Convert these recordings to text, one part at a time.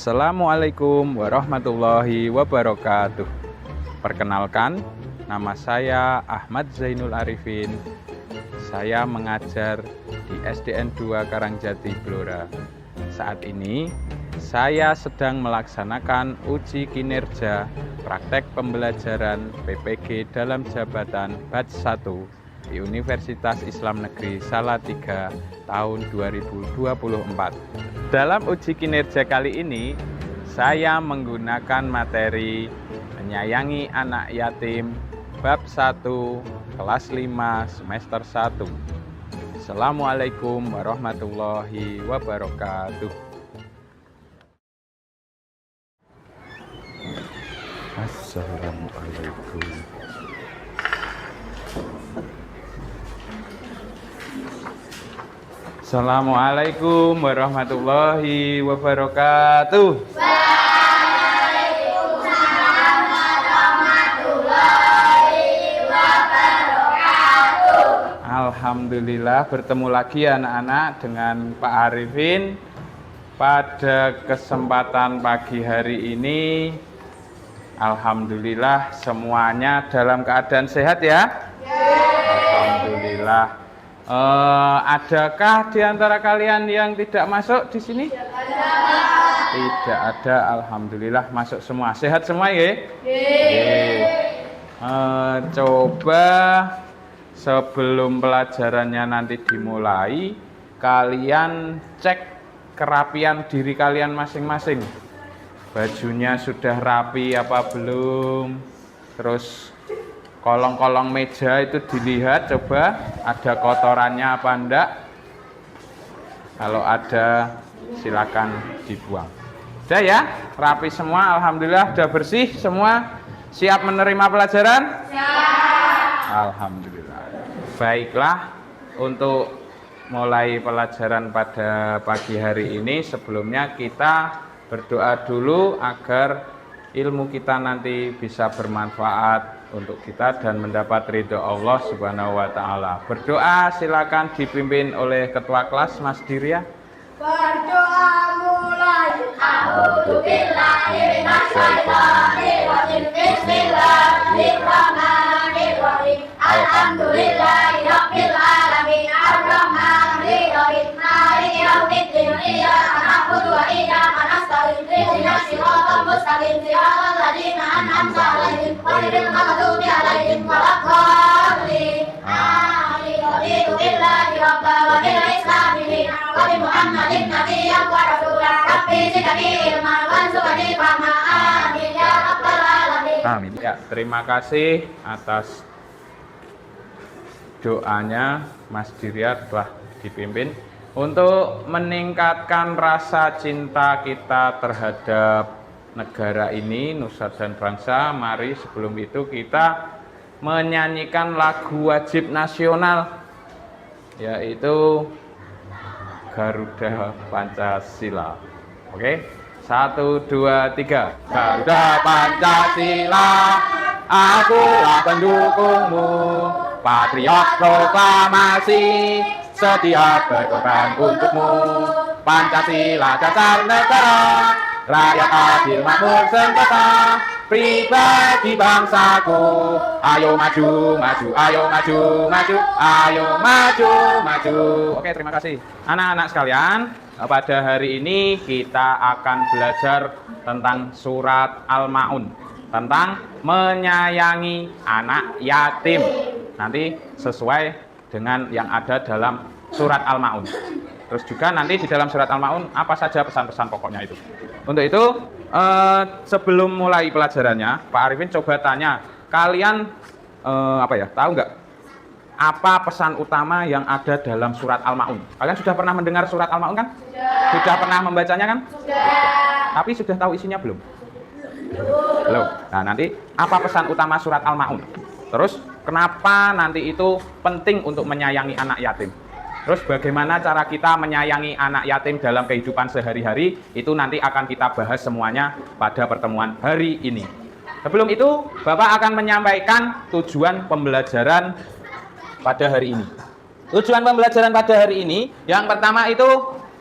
Assalamualaikum warahmatullahi wabarakatuh. Perkenalkan, nama saya Ahmad Zainul Arifin. Saya mengajar di SDN 2 Karangjati, Blora. Saat ini, saya sedang melaksanakan uji kinerja praktek pembelajaran PPG dalam jabatan Batch 1 di Universitas Islam Negeri Salatiga tahun 2024. Dalam uji kinerja kali ini, saya menggunakan materi menyayangi anak yatim bab 1 kelas 5 semester 1. Assalamualaikum warahmatullahi wabarakatuh. Assalamualaikum. Assalamualaikum warahmatullahi wabarakatuh. Waalaikumsalam warahmatullahi wabarakatuh. Alhamdulillah bertemu lagi anak-anak dengan Pak Arifin. Pada kesempatan pagi hari ini, alhamdulillah semuanya dalam keadaan sehat ya? Alhamdulillah. Adakah di antara kalian yang tidak masuk di sini? Tidak ada, alhamdulillah masuk semua. Sehat semua ya? Coba sebelum pelajarannya nanti dimulai, kalian cek kerapian diri kalian masing-masing. Bajunya sudah rapi apa belum? Terus kolong-kolong meja itu dilihat, coba ada kotorannya apa enggak. Kalau ada silakan dibuang. Udah ya, rapi semua, alhamdulillah udah bersih semua. Siap menerima pelajaran? Siap. Alhamdulillah. Baiklah, untuk mulai pelajaran pada pagi hari ini, sebelumnya kita berdoa dulu agar ilmu kita nanti bisa bermanfaat untuk kita dan mendapat ridho Allah Subhanahu wa taala. Berdoa silakan dipimpin oleh ketua kelas Mas Dirya. Berdoa mulai. A'udzu billahi minasyaitonir rajim. Bismillahirrahmanirrahim. Alhamdulillahirabbil alamin. Arrahmanir rahim. Maliki yaumiddin. Iyyaka na'budu wa iyyaka nasta'in. Ihdinas siratal mustaqim. Siratal ladzina an'amta 'alaihim ghairil maghdubi 'alaihim waladdallin. Amin. Raditu billahi rabban wa bil islami dinan wa bi Muhammadin nabiyyan wa rasulan. Rabbi zidni ilman warzuqni fahma. Amin ya rabbal alamin. Amin. Ya, terima kasih atas doanya Mas Dirya telah dipimpin untuk meningkatkan rasa cinta kita terhadap negara ini, nusa dan bangsa. Mari sebelum itu kita menyanyikan lagu wajib nasional, yaitu Garuda Pancasila. Oke, 1, 2, 3. Garuda Pancasila, akulah pendukungmu, patriot proklamasi, setia berkorban untukmu. Pancasila dasar negara, rakyat adil makmur sentosa, pribadi bangsaku. Ayo maju, maju, ayo maju, maju, ayo maju, maju. Oke, terima kasih. Anak-anak sekalian, pada hari ini kita akan belajar tentang surat Al-Ma'un, tentang menyayangi anak yatim. Nanti sesuai dengan yang ada dalam surat Al-Ma'un. Terus juga nanti di dalam surat Al-Ma'un apa saja pesan-pesan pokoknya itu. Untuk itu, sebelum mulai pelajarannya, Pak Arifin coba tanya, kalian tahu nggak apa pesan utama yang ada dalam surat Al-Ma'un? Kalian sudah pernah mendengar surat Al-Ma'un kan? Sudah pernah membacanya kan? Tapi sudah tahu isinya belum? Belum. Nah, nanti apa pesan utama surat Al-Ma'un? Terus kenapa nanti itu penting untuk menyayangi anak yatim? Terus bagaimana cara kita menyayangi anak yatim dalam kehidupan sehari-hari? Itu nanti akan kita bahas semuanya pada pertemuan hari ini. Sebelum itu, Bapak akan menyampaikan tujuan pembelajaran pada hari ini. Tujuan pembelajaran pada hari ini, yang pertama itu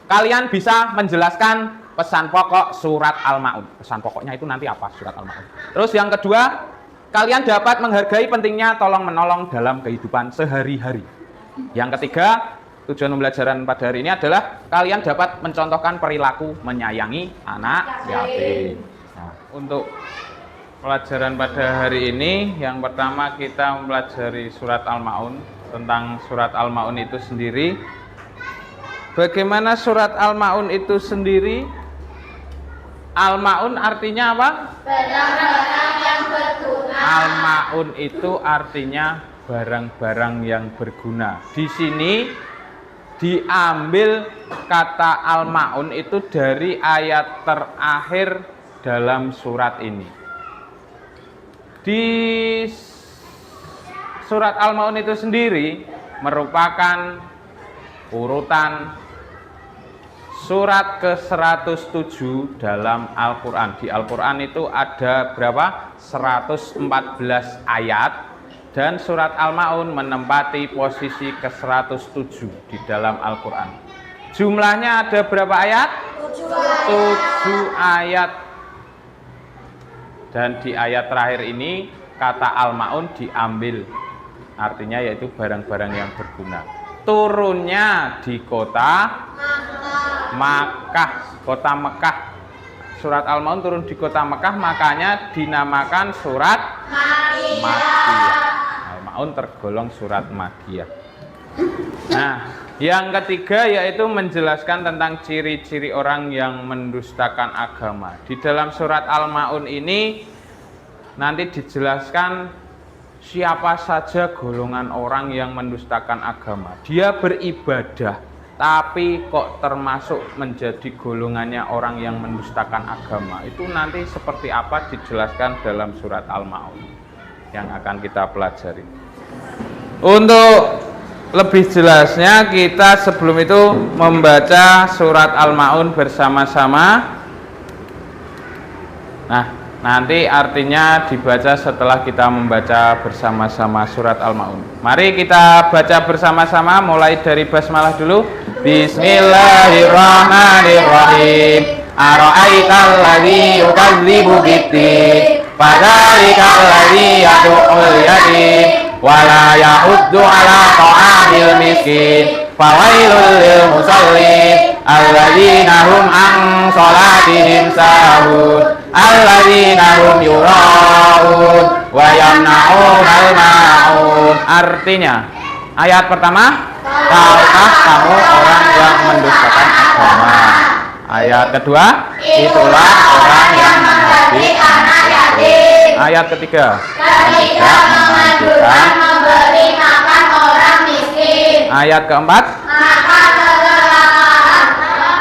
kalian bisa menjelaskan pesan pokok surat Al-Maun. Pesan pokoknya itu nanti apa surat Al-Maun. Terus yang kedua, kalian dapat menghargai pentingnya tolong-menolong dalam kehidupan sehari-hari. Yang ketiga, tujuan pembelajaran pada hari ini adalah kalian dapat mencontohkan perilaku menyayangi anak yatim. Nah, untuk pelajaran pada hari ini, yang pertama kita mempelajari surat Al-Maun, tentang surat Al-Maun itu sendiri. Bagaimana surat Al-Maun itu sendiri? Al-Maun artinya apa? Barang-barang yang berguna. Al-Maun itu artinya barang-barang yang berguna. Di sini diambil kata Al-Maun itu dari ayat terakhir dalam surat ini. Di surat Al-Maun itu sendiri merupakan urutan surat ke-107 dalam Al-Quran. Di Al-Quran itu ada berapa? 114 ayat. Dan surat Al-Maun menempati posisi ke-107 di dalam Al-Quran. Jumlahnya ada berapa ayat? 7 ayat. Dan di ayat terakhir ini kata Al-Maun diambil. Artinya yaitu barang-barang yang berguna. Turunnya di kota Makkah. Kota Mekah. Surat Al-Maun turun di kota Mekah, makanya dinamakan surat Makkiyah. Al-Maun tergolong surat Makkiyah. Nah, yang ketiga yaitu menjelaskan tentang ciri-ciri orang yang mendustakan agama. Di dalam surat Al-Maun ini nanti dijelaskan siapa saja golongan orang yang mendustakan agama. Dia beribadah, tapi kok termasuk menjadi golongannya orang yang mendustakan agama. Itu nanti seperti apa dijelaskan dalam surat Al-Maun yang akan kita pelajari. Untuk lebih jelasnya kita sebelum itu membaca surat Al-Maun bersama-sama. Nah, nanti artinya dibaca setelah kita membaca bersama-sama surat Al-Maun. Mari kita baca bersama-sama mulai dari basmalah dulu. Bismillahirrahmanirrahim. Ara'aital ladzi yukadzibu biddin, fadzalikal ladzi yad'ul yatim wala yahuddu ala ta'amil miskin, fawailul lil musallin alladzina hum an sholatihim sahun, alladzina hum yura'un wa yamna'unal ma'un. Artinya, ayat pertama, tahukah kamu orang yang mendustakan agama? Ayat kedua, itulah orang yang menghati anak yatim. Ayat ketiga, tidak mengajukan memberi makan orang miskin. Ayat keempat, maka keselamatan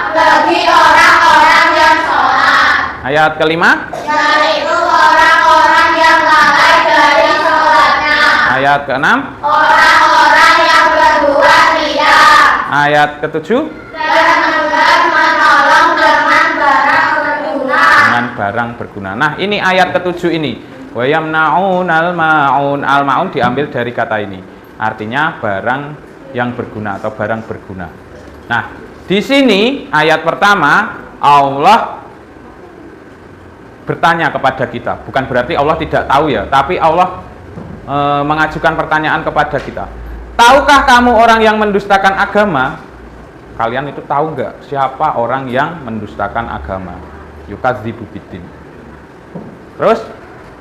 bagi orang-orang yang sholat. Ayat kelima, yaitu orang-orang yang lalai dari sholatnya. Ayat keenam, orang-orang yang berbuat riya. Ayat ketujuh, dan enggan menolong dengan barang berguna. Dengan barang berguna. Nah, ini ayat ketujuh ini. Wa yamna'unal ma'un. Al-ma'un diambil dari kata ini. Artinya barang yang berguna atau barang berguna. Nah, di sini ayat pertama Allah bertanya kepada kita. Bukan berarti Allah tidak tahu ya, tapi Allah mengajukan pertanyaan kepada kita. Tahukah kamu orang yang mendustakan agama? Kalian itu tahu nggak siapa orang yang mendustakan agama? Yukadzibu biddin. Terus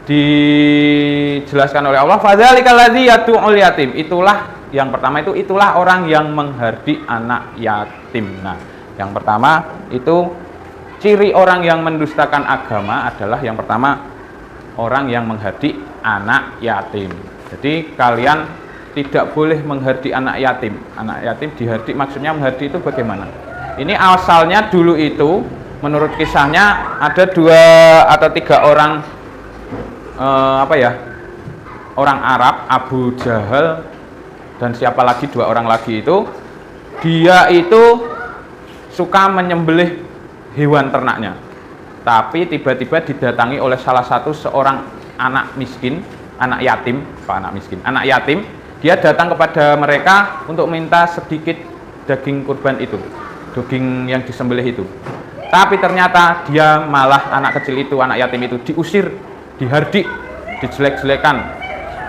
dijelaskan oleh Allah, fadzalikal ladzi yad'ul yatim. Itulah yang pertama, itulah orang yang menghardik anak yatim. Nah, yang pertama itu ciri orang yang mendustakan agama adalah yang pertama orang yang menghardik anak yatim. Jadi kalian tidak boleh menghardik anak yatim. Anak yatim dihardik, maksudnya menghardik itu bagaimana? Ini asalnya dulu itu menurut kisahnya ada 2 atau 3 orang orang Arab, Abu Jahal dan siapa lagi 2 orang lagi itu, dia itu suka menyembelih hewan ternaknya. Tapi tiba-tiba didatangi oleh salah satu seorang anak miskin, anak yatim, anak yatim. Dia datang kepada mereka untuk minta sedikit daging kurban itu, daging yang disembelih itu. tapi ternyata dia malah anak kecil itu, anak yatim itu diusir, dihardik, dijelek-jelekan,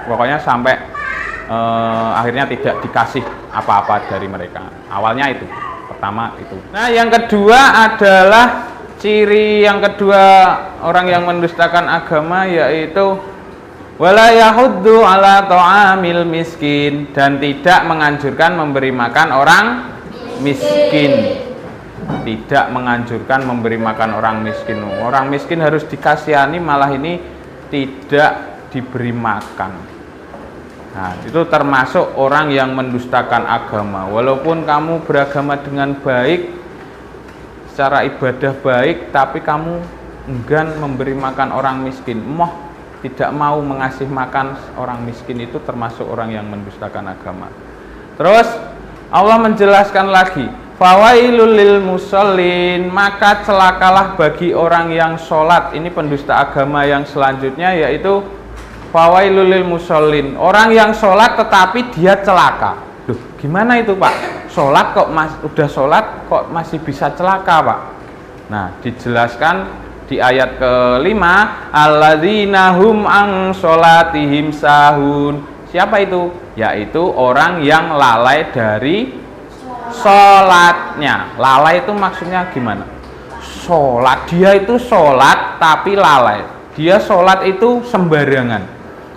pokoknya sampai akhirnya tidak dikasih apa-apa dari mereka. Awalnya itu, pertama itu. Nah, yang kedua adalah ciri yang kedua orang yang mendustakan agama, yaitu wala yahuddu ala ta'amil miskin, dan tidak menganjurkan memberi makan orang miskin. Tidak menganjurkan memberi makan orang miskin. Orang miskin harus dikasihani, malah ini tidak diberi makan. Nah, itu termasuk orang yang mendustakan agama. Walaupun kamu beragama dengan baik, secara ibadah baik, tapi kamu enggan memberi makan orang miskin, tidak mau mengasih makan orang miskin, itu termasuk orang yang mendustakan agama. Terus Allah menjelaskan lagi, fawailul lil musallin, maka celakalah bagi orang yang sholat. Ini pendusta agama yang selanjutnya, yaitu fawailul lil musallin, orang yang sholat tetapi dia celaka. Loh, gimana itu Pak? Sholat kok udah sholat kok masih bisa celaka Pak? Nah, dijelaskan di ayat kelima, alladzina hum an sholatihim sahun. Siapa itu? Yaitu orang yang lalai dari sholatnya. Lalai itu maksudnya gimana? Sholat, dia itu sholat tapi lalai. Dia sholat itu sembarangan,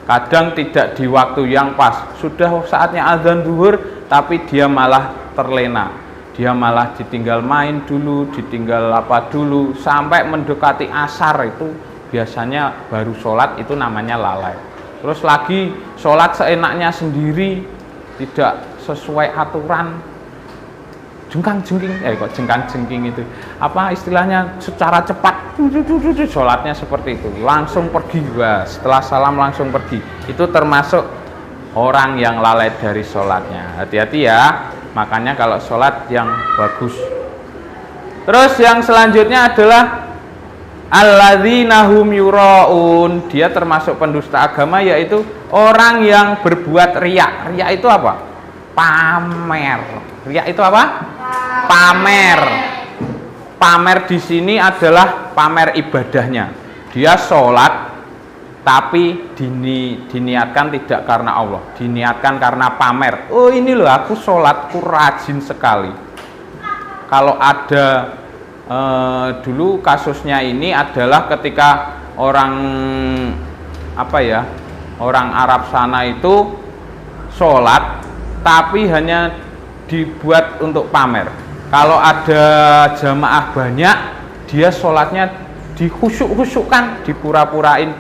kadang tidak di waktu yang pas. Sudah saatnya azan zuhur tapi dia malah terlena, dia malah ditinggal main dulu, ditinggal apa dulu, sampai mendekati asar itu biasanya baru sholat, itu namanya lalai. Terus lagi sholat seenaknya sendiri, tidak sesuai aturan, jengkang-jengking, kok jengkang-jengking itu apa istilahnya, secara cepat sholatnya seperti itu, langsung pergi, setelah salam langsung pergi. Itu termasuk orang yang lalai dari sholatnya. Hati-hati ya, makanya kalau sholat yang bagus. Terus yang selanjutnya adalah alladzina hum yuraun, dia termasuk pendusta agama, yaitu orang yang berbuat riya. Riya itu apa? Pamer. Riya itu apa? Pamer. Pamer di sini adalah pamer ibadahnya. Dia sholat tapi diniatkan tidak karena Allah, diniatkan karena pamer. Oh, ini loh aku sholatku rajin sekali. Kalau ada dulu kasusnya ini adalah ketika orang orang Arab sana itu sholat tapi hanya dibuat untuk pamer. Kalau ada jamaah banyak, dia sholatnya dikhusyuk-khusyukkan, dipura-purain,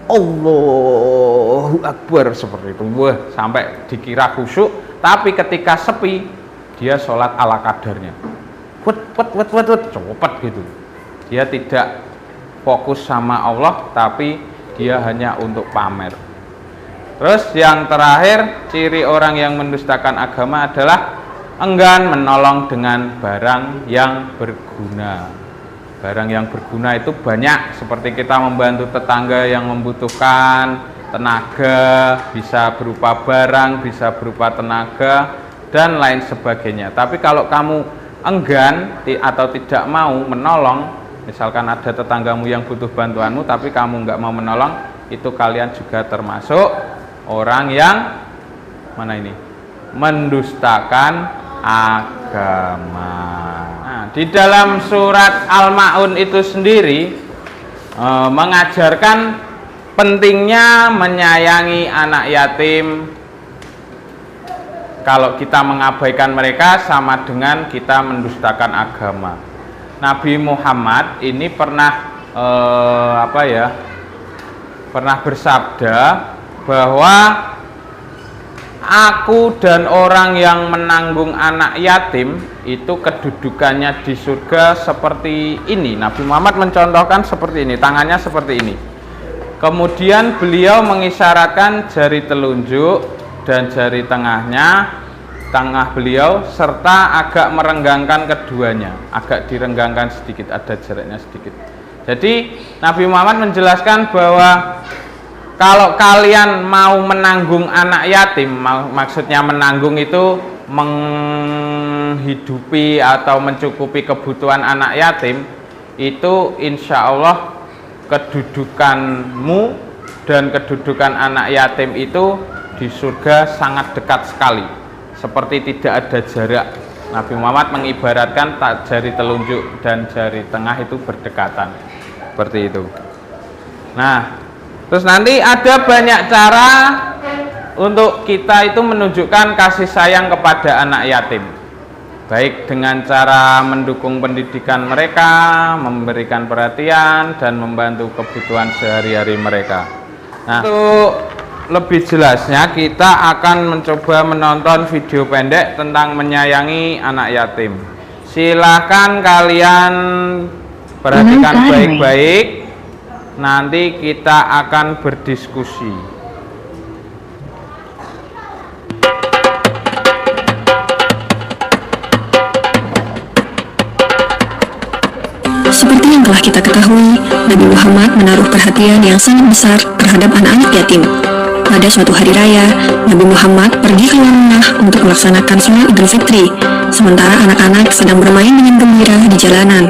Allahu Akbar seperti itu, sampai dikira khusyuk. Tapi ketika sepi, dia sholat ala kadarnya, cepet gitu. Dia tidak fokus sama Allah, tapi dia hanya untuk pamer. Terus yang terakhir, ciri orang yang mendustakan agama adalah enggan menolong dengan barang yang berguna. Barang yang berguna itu banyak, seperti kita membantu tetangga yang membutuhkan tenaga, bisa berupa barang, bisa berupa tenaga, dan lain sebagainya. Tapi kalau kamu enggan atau tidak mau menolong, misalkan ada tetanggamu yang butuh bantuanmu tapi kamu nggak mau menolong, itu kalian juga termasuk orang yang mendustakan agama. Nah, di dalam surat Al-Ma'un itu sendiri mengajarkan pentingnya menyayangi anak yatim. Kalau kita mengabaikan mereka sama dengan kita mendustakan agama. Nabi Muhammad ini pernah pernah bersabda bahwa aku dan orang yang menanggung anak yatim itu kedudukannya di surga seperti ini. Nabi Muhammad mencontohkan seperti ini, tangannya seperti ini. Kemudian beliau mengisyaratkan jari telunjuk dan jari tengah beliau, serta agak merenggangkan keduanya, agak direnggangkan sedikit, ada jaraknya sedikit. Jadi Nabi Muhammad menjelaskan bahwa kalau kalian mau menanggung anak yatim, maksudnya menanggung itu menghidupi atau mencukupi kebutuhan anak yatim, itu insya Allah kedudukanmu dan kedudukan anak yatim itu di surga sangat dekat sekali, seperti tidak ada jarak. Nabi Muhammad mengibaratkan jari telunjuk dan jari tengah itu berdekatan, seperti itu. Nah, terus nanti ada banyak cara untuk kita itu menunjukkan kasih sayang kepada anak yatim, baik dengan cara mendukung pendidikan mereka, memberikan perhatian, dan membantu kebutuhan sehari-hari mereka. Nah, untuk lebih jelasnya kita akan mencoba menonton video pendek tentang menyayangi anak yatim. Silahkan kalian perhatikan baik-baik, nanti kita akan berdiskusi. Seperti yang telah kita ketahui, Nabi Muhammad menaruh perhatian yang sangat besar terhadap anak-anak yatim. Pada suatu hari raya, Nabi Muhammad pergi keluar rumah untuk melaksanakan sholat Idul Fitri, sementara anak-anak sedang bermain dengan gembira di jalanan.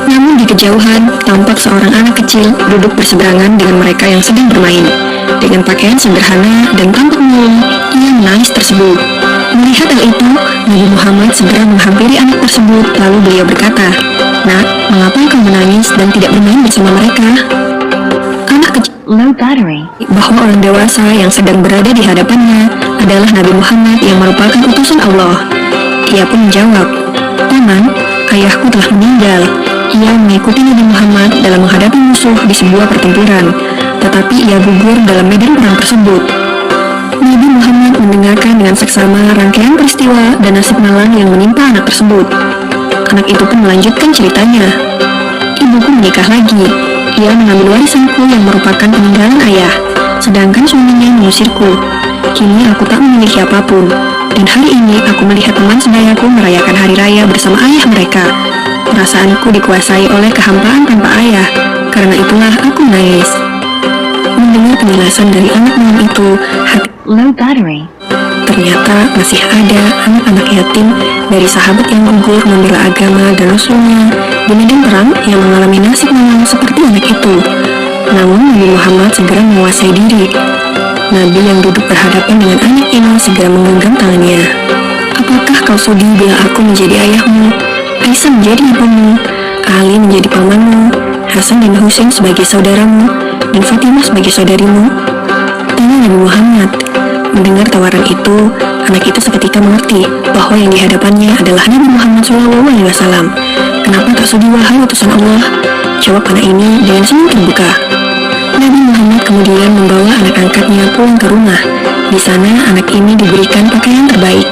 Namun di kejauhan, tampak seorang anak kecil duduk berseberangan dengan mereka yang sedang bermain. Dengan pakaian sederhana dan tampak mulus, ia menangis tersebut. Melihat hal itu, Nabi Muhammad segera menghampiri anak tersebut, lalu beliau berkata, "Nak, mengapa engkau menangis dan tidak bermain bersama mereka?" Anak kecil low battery bahwa orang dewasa yang sedang berada di hadapannya adalah Nabi Muhammad yang merupakan utusan Allah. Ia pun menjawab, "Paman, ayahku telah meninggal. Ia mengikuti Nabi Muhammad dalam menghadapi musuh di sebuah pertempuran, tetapi ia gugur dalam medan perang tersebut." Nabi Muhammad mendengarkan dengan seksama rangkaian peristiwa dan nasib malang yang menimpa anak tersebut. Anak itu pun melanjutkan ceritanya. "Ibuku menikah lagi. Ia mengambil warisanku yang merupakan peninggalan ayah, sedangkan suaminya mengusirku. Kini aku tak memiliki apapun, dan hari ini aku melihat teman sebayaku merayakan hari raya bersama ayah mereka. Perasaanku dikuasai oleh kehampaan tanpa ayah, karena itulah aku menangis." Mendengar penjelasan dari anak malam itu, hati low battery. Ternyata masih ada anak-anak yatim dari sahabat yang gugur membela agama dan Rasulnya di medan perang yang mengalami nasib malang seperti anak itu. Namun Nabi Muhammad segera menguasai diri. Nabi yang duduk berhadapan dengan anak ini segera menggenggam tangannya. "Apakah kau sudi bila aku menjadi ayahmu, Aisyah menjadi ibumu, Ali menjadi pamanmu, Hasan dan Husain sebagai saudaramu, dan Fatimah sebagai saudarimu?" Tanya Nabi Muhammad. Mendengar tawaran itu, anak itu seketika mengerti bahwa yang dihadapannya adalah Nabi Muhammad SAW. "Kenapa tak sudi wahai utusan Allah?" jawab anak ini dengan senyum terbuka. Nabi Muhammad kemudian membawa anak angkatnya pulang ke rumah. Di sana anak ini diberikan pakaian terbaik,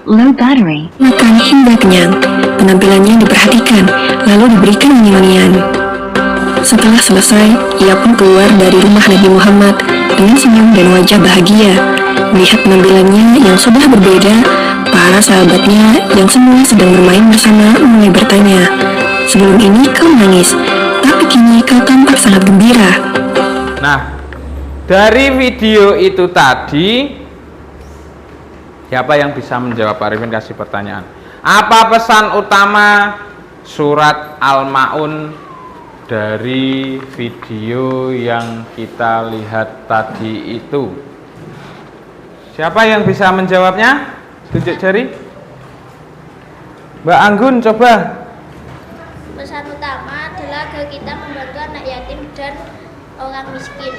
low battery, makan hingga kenyang. Penampilannya diperhatikan, lalu diberikan wangi-wangian. Setelah selesai, ia pun keluar dari rumah Nabi Muhammad dengan senyum dan wajah bahagia. Melihat penampilannya yang sudah berbeda, para sahabatnya yang semua sedang bermain bersama mulai bertanya, "Sebelum ini kau menangis, tapi kini kau tampak sangat gembira." Nah, dari video itu tadi, siapa yang bisa menjawab? Pak Arifin kasih pertanyaan. Apa pesan utama surat Al-Ma'un dari video yang kita lihat tadi itu? Siapa yang bisa menjawabnya? Tunjuk jari. Mbak Anggun, coba. Pesan utama adalah agar kita membantu anak yatim dan orang miskin.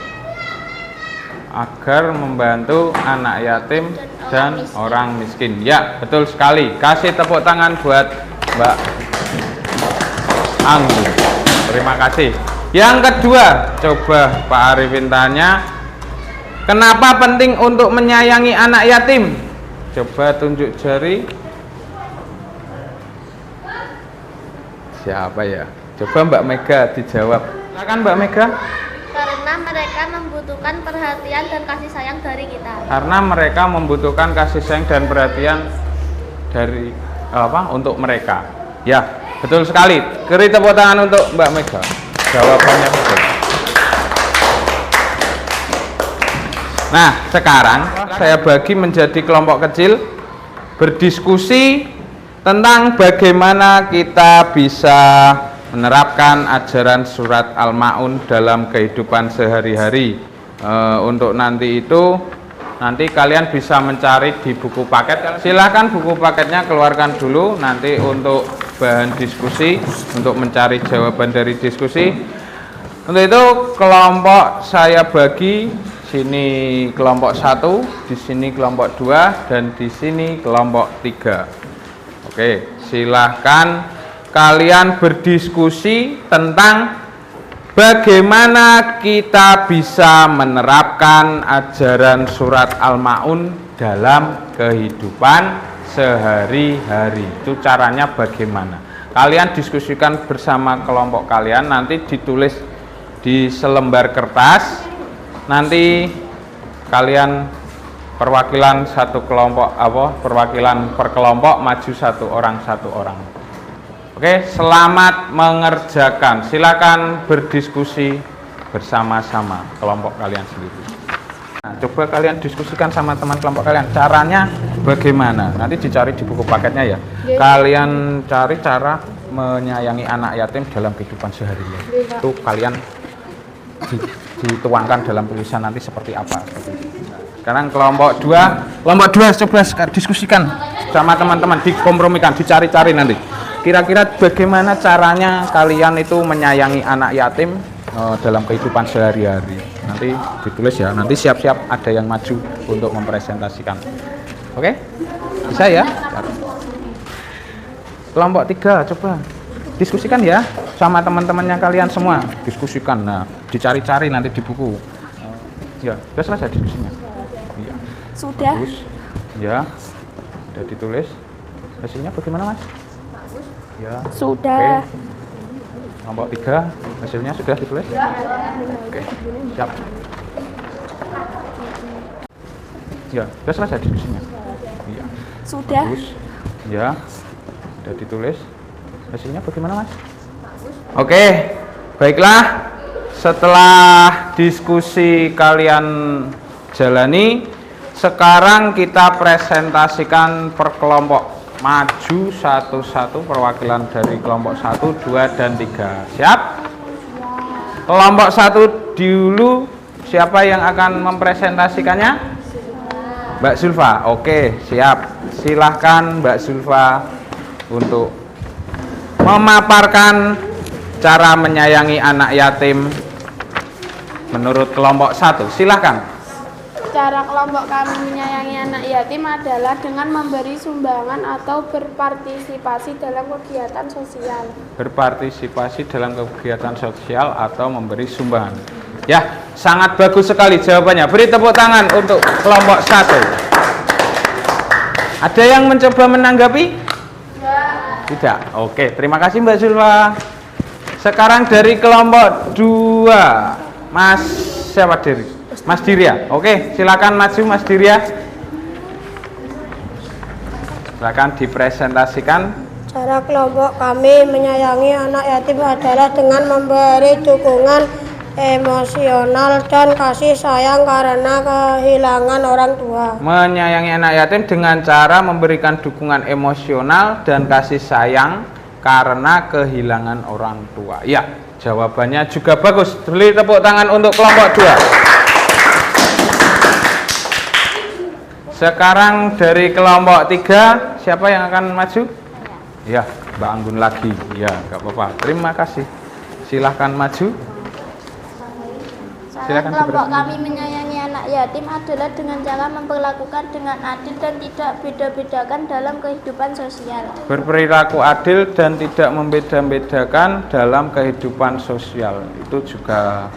Agar membantu anak yatim dan orang miskin. Ya, betul sekali. Kasih tepuk tangan buat Mbak Anggun. Terima kasih. Yang kedua, coba Pak Arifin tanya, kenapa penting untuk menyayangi anak yatim? Coba tunjuk jari. Siapa ya? Coba Mbak Mega dijawab. Silakan Mbak Mega. Karena mereka membutuhkan perhatian dan kasih sayang dari kita. Karena mereka membutuhkan kasih sayang dan perhatian dari untuk mereka. Ya, betul sekali. Beri tepuk tangan untuk Mbak Mega. Jawabannya betul. Nah, sekarang saya bagi menjadi kelompok kecil. berdiskusi tentang bagaimana kita bisa menerapkan ajaran surat Al-Maun dalam kehidupan sehari-hari. Untuk nanti itu, nanti kalian bisa mencari di buku paket. Silahkan buku paketnya keluarkan dulu nanti untuk bahan diskusi, untuk mencari jawaban dari diskusi. Untuk itu kelompok saya bagi, sini kelompok 1, di sini kelompok 2, dan di sini kelompok 3. Oke, silahkan kalian berdiskusi tentang bagaimana kita bisa menerapkan ajaran surat Al-Maun dalam kehidupan sehari-hari. Itu caranya bagaimana? Kalian diskusikan bersama kelompok kalian, nanti ditulis di selembar kertas. Nanti kalian perwakilan satu kelompok perwakilan per kelompok maju satu orang. Oke, selamat mengerjakan. Silakan berdiskusi bersama-sama kelompok kalian sendiri. Nah, coba kalian diskusikan sama teman kelompok kalian. Caranya bagaimana? Nanti dicari di buku paketnya ya. Kalian cari cara menyayangi anak yatim dalam kehidupan sehari-hari. Itu kalian dituangkan dalam tulisan nanti seperti apa. Sekarang kelompok 2 coba diskusikan sama teman-teman, dikompromikan, dicari-cari nanti. Kira-kira bagaimana caranya kalian itu menyayangi anak yatim dalam kehidupan sehari-hari. Nanti ditulis ya, nanti siap-siap ada yang maju untuk mempresentasikan. Oke? Bisa ya? Kelompok 3 coba diskusikan ya sama teman-temannya kalian semua. Diskusikan, nah dicari-cari nanti di buku. Ya, sudah selesai diskusinya. Ya. Sudah. Bagus. Ya, sudah ditulis. Hasilnya bagaimana, Mas? Ya. Sudah. Oke. Kelompok 3 hasilnya sudah ditulis? Oke, siap. Ya, sudah selesai diskusinya. Ya. Sudah. Bagus. Ya, sudah ditulis. Hasilnya bagaimana, Mas? Oke, baiklah. Setelah diskusi kalian jalani, sekarang kita presentasikan per kelompok. Maju satu-satu perwakilan dari kelompok 1, 2, dan 3. Siap? Kelompok 1 dulu, siapa yang akan mempresentasikannya? Mbak Zulfa. Oke, siap. Silahkan Mbak Zulfa untuk memaparkan cara menyayangi anak yatim menurut kelompok 1. Silahkan. Cara kelompok kami menyayangi anak yatim adalah dengan memberi sumbangan atau berpartisipasi dalam kegiatan sosial. Berpartisipasi dalam kegiatan sosial atau memberi sumbangan. Ya, sangat bagus sekali jawabannya. Beri tepuk tangan untuk kelompok 1. Ada yang mencoba menanggapi? Tidak. Oke, terima kasih Mbak Zulfa. Sekarang dari kelompok 2, Mas siapa diri? Mas Diria. Oke, silakan maju Mas Diria. Silakan dipresentasikan. Cara kelompok kami menyayangi anak yatim adalah dengan memberi dukungan emosional dan kasih sayang karena kehilangan orang tua. Menyayangi anak yatim dengan cara memberikan dukungan emosional dan kasih sayang karena kehilangan orang tua. Ya, jawabannya juga bagus. Beri tepuk tangan untuk kelompok 2. Sekarang dari kelompok 3, siapa yang akan maju? Ya, Mbak Anggun lagi. Ya, nggak apa-apa. Terima kasih. Silahkan maju. Silakan. Kelompok kami menyayangi anak yatim adalah dengan cara memperlakukan dengan adil dan tidak beda-bedakan dalam kehidupan sosial. Berperilaku adil dan tidak membeda-bedakan dalam kehidupan sosial. Itu juga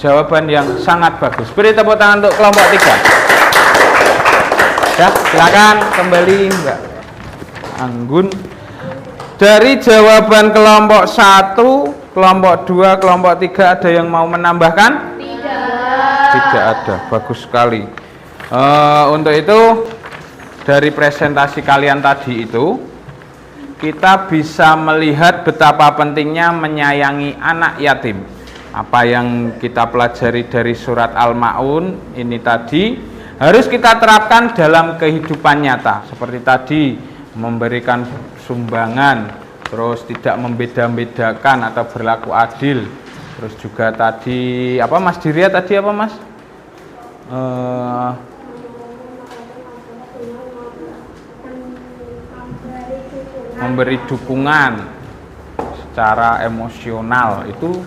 jawaban yang sangat bagus. Beri tepuk tangan untuk kelompok 3. Ya, silakan kembali Mbak Anggun. Dari jawaban kelompok 1, kelompok 2, kelompok 3 ada yang mau menambahkan? Tidak ada. Bagus sekali. Untuk itu dari presentasi kalian tadi itu kita bisa melihat betapa pentingnya menyayangi anak yatim. Apa yang kita pelajari dari surat Al-Maun ini tadi harus kita terapkan dalam kehidupan nyata. Seperti tadi, memberikan sumbangan, terus tidak membeda-bedakan atau berlaku adil. Terus juga tadi apa Mas Diria tadi apa Mas? Memberi dukungan secara emosional itu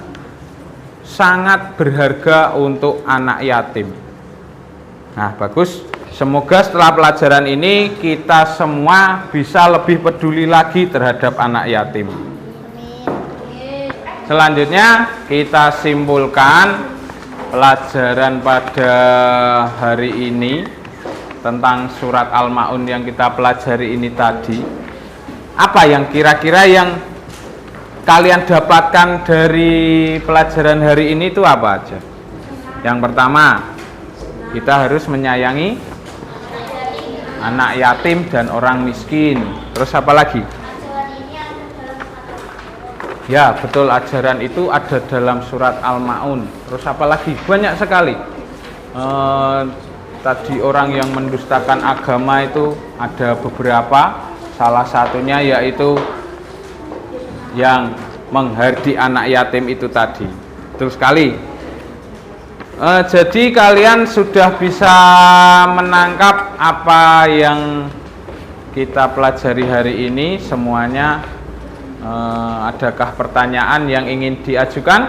sangat berharga untuk anak yatim. Nah, bagus. Semoga setelah pelajaran ini kita semua bisa lebih peduli lagi terhadap anak yatim. Selanjutnya kita simpulkan pelajaran pada hari ini tentang surat Al-Ma'un yang kita pelajari ini tadi. Apa yang kira-kira yang kalian dapatkan dari pelajaran hari ini itu apa aja? Yang pertama, kita harus menyayangi anak yatim dan orang miskin. Terus apa lagi? Ya, betul, ajaran itu ada dalam surat Al-Ma'un. Terus apa lagi? Banyak sekali. Tadi orang yang mendustakan agama itu ada beberapa. Salah satunya yaitu yang menghardi anak yatim itu tadi. Terus sekali. Jadi kalian sudah bisa menangkap apa yang kita pelajari hari ini semuanya. Adakah pertanyaan yang ingin diajukan?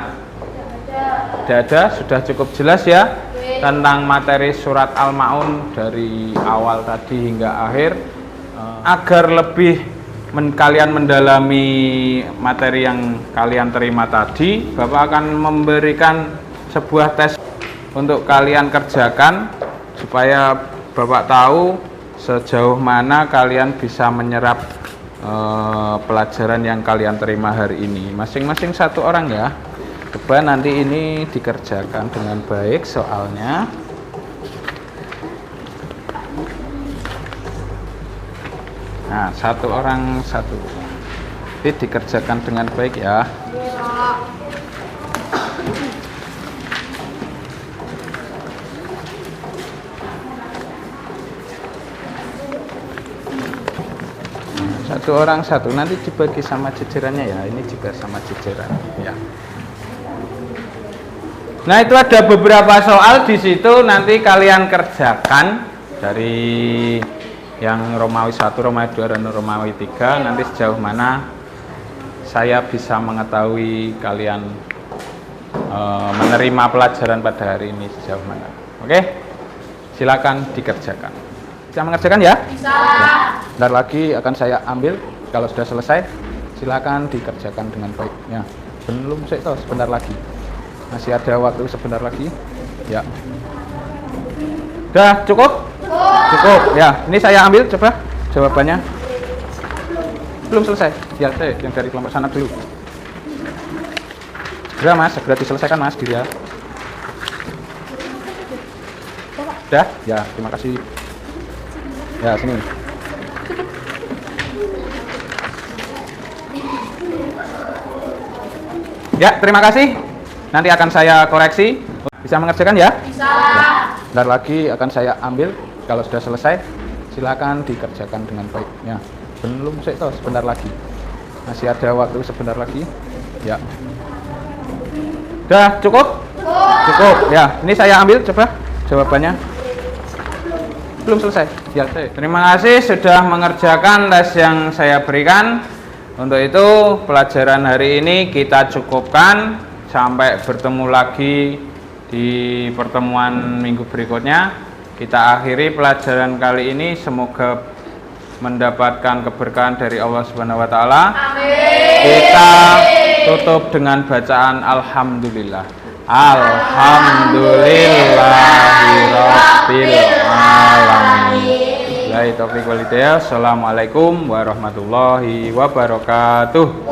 Tidak ada, sudah cukup jelas ya tentang materi surat Al-Ma'un dari awal tadi hingga akhir. Agar lebih kalian mendalami materi yang kalian terima tadi, Bapak akan memberikan sebuah tes untuk kalian kerjakan supaya Bapak tahu sejauh mana kalian bisa menyerap pelajaran yang kalian terima hari ini. Masing-masing satu orang ya. Coba nanti ini dikerjakan dengan baik soalnya. Nah, satu orang satu. Ini dikerjakan dengan baik ya. Satu orang satu, nanti dibagi sama jajarannya ya. Ini juga sama jajaran ya. Nah, itu ada beberapa soal di situ, nanti kalian kerjakan dari yang Romawi 1, Romawi 2, dan Romawi 3. Nanti sejauh mana saya bisa mengetahui kalian menerima pelajaran pada hari ini sejauh mana. Oke? Silakan dikerjakan. Bisa mengerjakan ya? Bisa. Bentar lagi akan saya ambil. Kalau sudah selesai, silakan dikerjakan dengan baik. Ya, belum sih, sebentar lagi. Masih ada waktu sebentar lagi. Ya. Udah cukup? Cukup. Ya, ini saya ambil coba jawabannya. Belum selesai. Ya, yang dari kelompok sana dulu. Segera Mas, segera diselesaikan Mas, dia. Udah? Ya, terima kasih. Ya, sini. Ya, terima kasih. Nanti akan saya koreksi. Bisa mengerjakan ya? Bisa. Ya. Bentar lagi akan saya ambil. Kalau sudah selesai, silakan dikerjakan dengan baik. Ya, belum sih, sebentar lagi. Masih ada waktu sebentar lagi. Ya. Udah cukup? Cukup. Ya, ini saya ambil coba jawabannya. Belum selesai. Ya, terima kasih sudah mengerjakan tes yang saya berikan. Untuk itu pelajaran hari ini kita cukupkan. Sampai bertemu lagi di pertemuan minggu berikutnya. Kita akhiri pelajaran kali ini, semoga mendapatkan keberkahan dari Allah Subhanahu wa taala. Amin. Kita tutup dengan bacaan alhamdulillah. Alhamdulillahirabbil alamin. Billahi taufiq wal hidayah. Assalamualaikum warahmatullahi wabarakatuh.